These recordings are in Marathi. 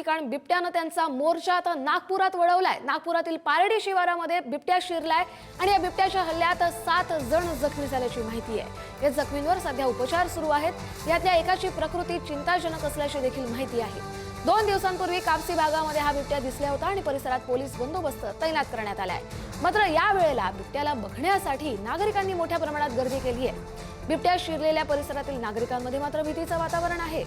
नाही, कारण बिबट्यानं त्यांचा मोर्चा आता नागपुरात वळवलाय। नागपुरातील पारडी शिवारामध्ये बिबट्या शिरलाय आणि या बिबट्याच्या हल्ल्यात 7 जण जखमी झाल्याची माहिती आहे। या जखमींवर सध्या उपचार सुरू आहेत। यातल्या एकाची प्रकृती चिंताजनक असल्याची देखील माहिती आहे। 2 दिवसांपूर्वी कापसी भागामध्ये हा बिबट्या दिसला होता आणि परिसरात पोलीस बंदोबस्त तैनात करण्यात आलाय। मात्र या वेळेला बिबट्याला बघण्यासाठी नागरिकांनी मोठ्या प्रमाणात गर्दी केली आहे। बिबट्या शिरलेल्या परिसरातील नागरिकांमध्ये मात्र भीतीचं वातावरण आहे।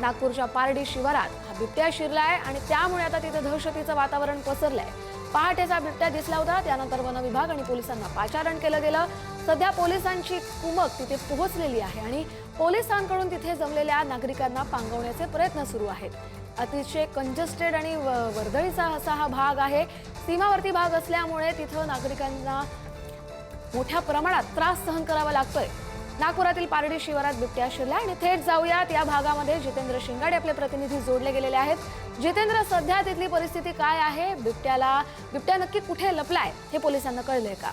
नागपूरच्या पारडी शिवारात हा बिबट्या शिरलाय आणि त्यामुळे आता तिथे दहशतीचं वातावरण पसरलंय। पहाटेचा बिबट्या दिसला होता, त्यानंतर वन विभाग आणि पोलिसांना पाचारण केलं गेलं। सध्या पोलिसांची कुमक तिथे पोहोचलेली आहे आणि पोलिसांकडून तिथे जमलेल्या नागरिकांना पांगवण्याचे प्रयत्न सुरू आहेत। अतिशय कंजेस्टेड आणि वर्दळीचा असा हा भाग आहे। सीमावर्ती भाग असल्यामुळे तिथे नागरिकांना मोठ्या प्रमाणात त्रास सहन करावा लागतोय। नागपुरातील पारडी शिवारात बिबट्या शिरला आणि थेट जाऊयात या भागामध्ये जितेंद्र शिंगाडे आपले प्रतिनिधी जोडले गेलेले आहेत। जितेंद्र, सध्या तिथली परिस्थिती काय आहे? बिबट्या नक्की कुठे लपलाय हे पोलिसांना कळलंय का?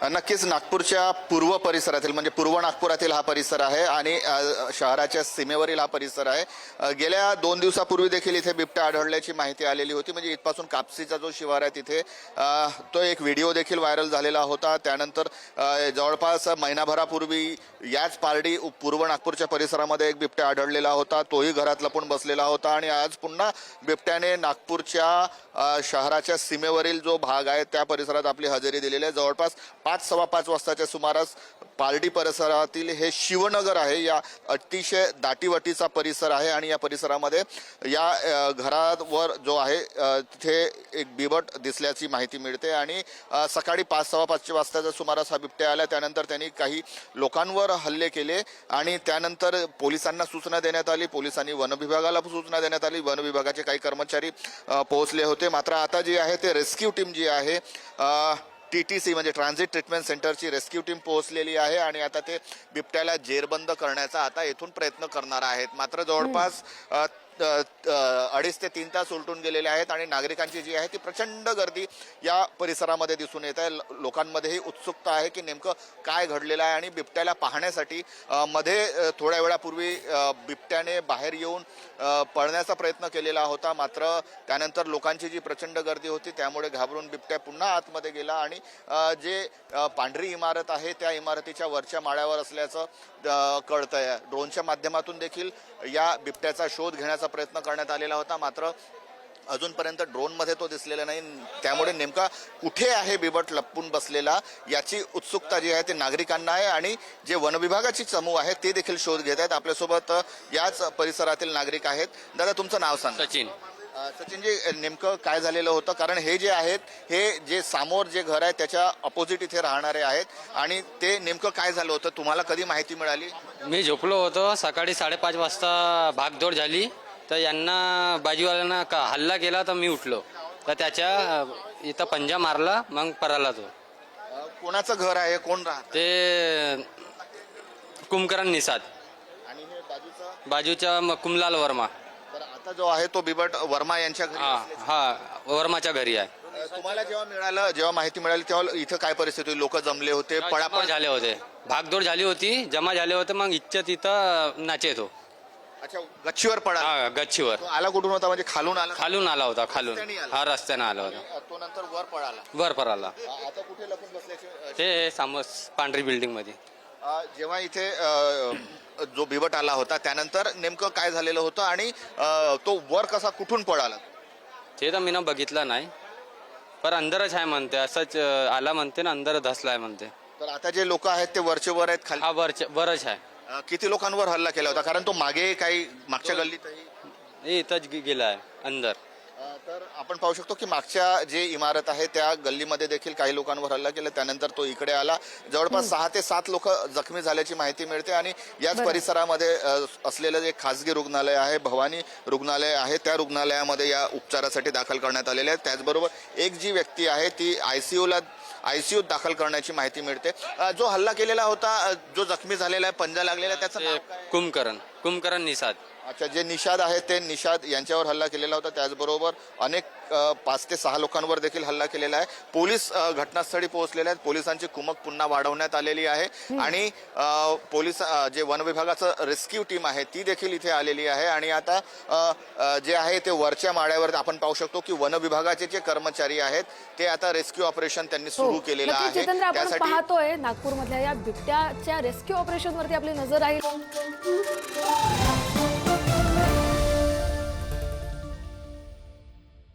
नक्कीच नागपूरच्या पूर्व परिसरातील म्हणजे पूर्व नागपुरातील हा परिसर आहे आणि शहराच्या सीमेवरील हा परिसर आहे। गेल्या 2 दिवसापूर्वी देखील इथे बिबट्या आढळल्याची माहिती आलेली होती। म्हणजे इथपासून कापसीचा जो शिवार आहे तिथे तो एक व्हिडिओ देखील व्हायरल झालेला होता। त्यानंतर जवळपास महिनाभरापूर्वी याच पारडी पूर्व नागपूरच्या परिसरामध्ये एक बिबट्या आढळलेला होता, तोही घरात लपून बसलेला होता आणि आज पुन्हा बिबट्याने नागपूरच्या शहराच्या सीमेवरील जो भाग आहे त्या परिसरात आपली हजेरी दिलेली आहे। जवळपास 5:15 वाजताच्या सुमारास पारडी परिसरातील हे शिवनगर आहे। या अतिशय दाटीवाटीचा परिसर आहे आणि या परिसरामध्ये या घरावर जो आहे तिथे एक बिबट दिसल्याची माहिती मिळते आणि सकाळी 5:15 वाजताच्या सुमारास हा बिबट्या आला। त्यानंतर त्यांनी काही लोकांवर हल्ले केले आणि त्यानंतर पोलिसांना सूचना देण्यात आली। पोलिसांनी वन विभागाला सूचना देण्यात आली। वन विभागाचे काही कर्मचारी पोहोचले होते। मात्र आता जी आहे ते रेस्क्यू टीम जी आहे TTC म्हणजे ट्रान्झिट ट्रीटमेंट सेंटरची रेस्क्यू टीम पोहोचलेली आहे आणि आता ते बिबट्याला जेरबंद करण्याचा आता येथून प्रयत्न करणार आहेत। मात्र जवळपास 2.5 ते 3 तास उलटून गेलेले आहेत आणि नागरिकांची जी आहे ती प्रचंड गर्दी या परिसरामध्ये दिसून येत आहे। लोकांमध्येही उत्सुकता आहे की नेमकं काय घडलेलं आहे आणि बिबट्याला पाहण्यासाठी मध्ये थोड्या वेळापूर्वी बिबट्याने बाहेर येऊन पळण्याचा प्रयत्न केलेला होता। मात्र त्यानंतर लोकांची जी प्रचंड गर्दी होती त्यामुळे घाबरून बिबट्या पुन्हा आतमध्ये गेला आणि जे पांढरी इमारत आहे त्या इमारतीच्या वरच्या माळ्यावर असल्याचं कळतंय। ड्रोनच्या माध्यमातून देखील या बिबट्याचा शोध घेण्याचा प्रयत्न करण्यात आलेला होता, मात्र अजूनपर्यंत ड्रोनमध्ये तो दिसलेला नाही। त्यामुळे नेमका कुठे आहे बिबट लपून बसलेला याची उत्सुकता जी आहे ते नागरिकांना आहे आणि जे वन विभागाची चमू आहे ते देखील शोध घेत आहेत। आपल्यासोबत याच परिसरातील नागरिक आहेत। दादा, तुमचं नाव सांगा। सचिन। सचिनजी, नेमकं काय झालेलं होतं? कारण हे जे आहेत हे जे समोर जे घर आहे त्याच्या अपोजिट इथे राहणारे आहेत आणि ते नेमकं काय झालं होतं, तुम्हाला कधी माहिती मिळाली? मी झोपलो होतो, सकाळी 5:30 वाजता भागदौड झाली तर यांना बाजूवाल्यांना हल्ला केला तर मी उठलो तर त्याच्या इथं पंजा मारला, मग पराला तो। कोणाचं घर आहे, कोण राहत? ते कुंभकरण निषाद आणि हे बाजूच्या कुमलाल वर्मा। तर आता जो आहे तो बिबट वर्मा यांच्या घरी हा वर्माच्या घरी आहे। तुम्हाला जेव्हा माहिती मिळाली तेव्हा इथं काय परिस्थिती होती? लोक जमले होते, पळापळ झाले होते, भागदौड झाली होती, जमा झाले होते, मग इच्छा तिथं नाचेत हो। अच्छा, गच्चीवर पडा? हा, गच्चीवर। तो आला कुठून होता? म्हणजे खालून आला? खालून आला होता, खालून। रस्त्याने आला? हा, रस्त्याने आला होता। तो नंतर वर पळाला? वर पराला। आता कुठे लपून बसल्याचे? ते सामोर पांढरी बिल्डिंग मध्ये। जेव्हा इथे जो बिबट आला होता त्यानंतर नेमकं काय झालेलं होतं आणि तो वर कसा कुठून पळाला ते तर मी ना बघितलं नाही, पण अंदरच आहे म्हणते, असंच आला म्हणते ना, अंदर धसलाय म्हणते। तर आता जे लोक आहेत ते वरचे वर आहेत, खाली? हा, वरच आहे। किती लोकांवर हल्ला केला होता? कारण तो मागे काही मागच्या गल्लीतही इथंच गेलाय अंदर। तर आपण पाहू शकतो की मागच्या जे इमारत आहे त्या गल्लीमध्ये देखील काही लोकांवर हल्ला केला, त्यानंतर तो इकडे आला। जवळपास 6 ते 7 लोक जखमी झाल्याची माहिती मिळते आणि याच परिसरामध्ये असलेलं जे खासगी रुग्णालय आहे, भवानी रुग्णालय आहे, त्या रुग्णालयामध्ये या उपचारासाठी दाखल करण्यात आलेले आहेत। त्याचबरोबर एक जी व्यक्ती आहे ती आयसीयूत दाखल करण्याची माहिती मिळते। जो हल्ला केलेला होता, जो जखमी झालेला आहे, पंजा लागलेला, त्याचं नाव काय? कुंभकरण निषाद। अच्छा, जे निषाद आहेत ते निषाद यांच्यावर हल्ला केलेला होता। त्याचबरोबर अनेक 5 ते 6 लोकांवर देखील हल्ला केलेला आहे. पोलीस घटनास्थळी पोहोचलेले आहेत. पोलिसांची कुमक पुन्हा वाढवण्यात आलेली आहे आणि पोलीस जे वन विभागाचं रेस्क्यू टीम आहे ती देखील इथे आलेली आहे आणि आता जे आहे ते वरच्या माळ्यावर आपण पाहू शकतो की वन विभागाचे जे कर्मचारी आहेत ते आता रेस्क्यू ऑपरेशन त्यांनी सुरू केलेलं नक्कीच आहे. जितेंद्र, आपण पाहतोय नागपूरमधल्या या बिबट्याच्या रेस्क्यू ऑपरेशन वरती आपली नजर आहे.